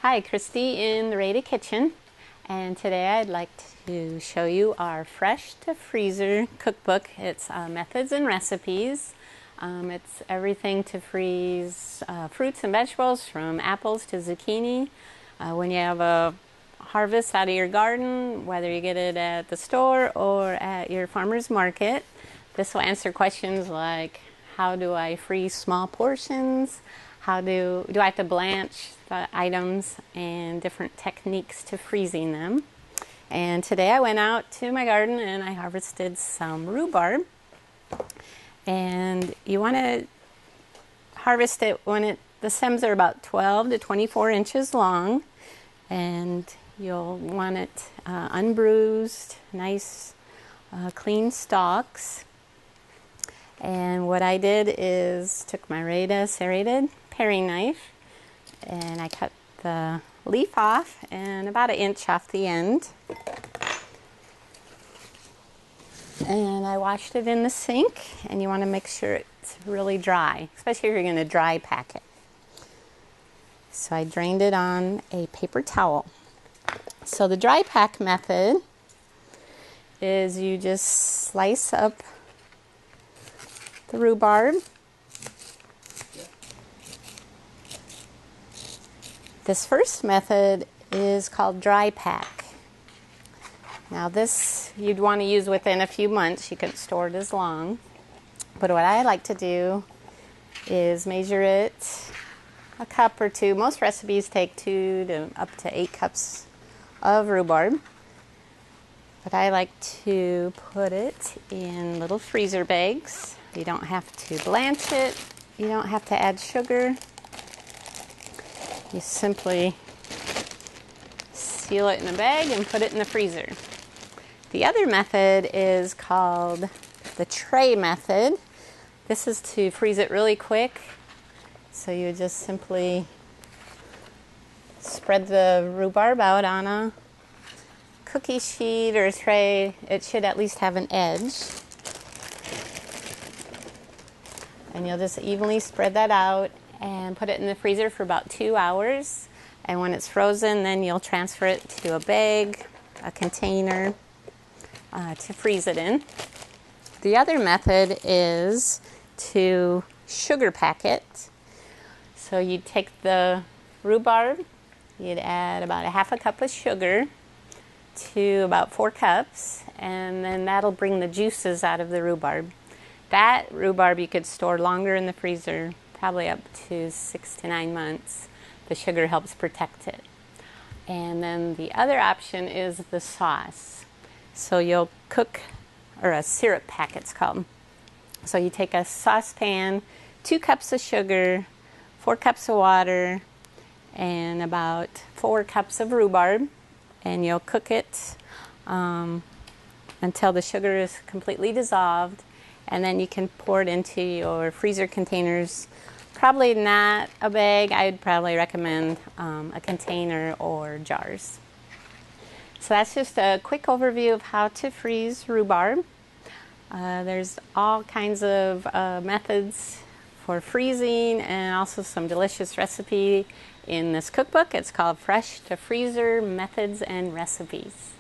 Hi, Kristi in the Rada Kitchen, and today I'd like to show you our fresh to freezer cookbook. It's methods and recipes. It's everything to freeze fruits and vegetables from apples to zucchini. When you have a harvest out of your garden, whether you get it at the store or at your farmer's market, this will answer questions like, how do I freeze small portions? How do I have to blanch the items, and different techniques to freezing them. And today I went out to my garden and I harvested some rhubarb. And you want to harvest it when the stems are about 12 to 24 inches long, and you'll want it unbruised, nice clean stalks. And what I did is took my Rada Serrated paring knife and I cut the leaf off and about 1 inch off the end. And I washed it in the sink, and you want to make sure it's really dry, especially if you're going to dry pack it. So I drained it on a paper towel. So the dry pack method is you just slice up the rhubarb. This first method is called dry pack. Now this you'd want to use within a few months. You couldn't store it as long. But what I like to do is measure it a cup or two. Most recipes take 2 to up to 8 cups of rhubarb. But I like to put it in little freezer bags. You don't have to blanch it. You don't have to add sugar. You simply seal it in a bag and put it in the freezer. The other method is called the tray method. This is to freeze it really quick. So you just simply spread the rhubarb out on a cookie sheet or a tray. It should at least have an edge. And you'll just evenly spread that out and put it in the freezer for about 2 hours. And when it's frozen, then you'll transfer it to a bag, a container to freeze it in. The other method is to sugar pack it. So you'd take the rhubarb, you'd add about 1/2 cup of sugar to about 4 cups, and then that'll bring the juices out of the rhubarb. That rhubarb you could store longer in the freezer, probably up to 6 to 9 months. The sugar helps protect it. And then the other option is the sauce. So you'll cook, or a syrup pack it's called. So you take a saucepan, 2 cups of sugar, 4 cups of water, and about 4 cups of rhubarb. And you'll cook it until the sugar is completely dissolved. And then you can pour it into your freezer containers. Probably not a bag. I would probably recommend a container or jars. So that's just a quick overview of how to freeze rhubarb. There's all kinds of methods for freezing, and also some delicious recipe in this cookbook. It's called Fresh to Freezer Methods and Recipes.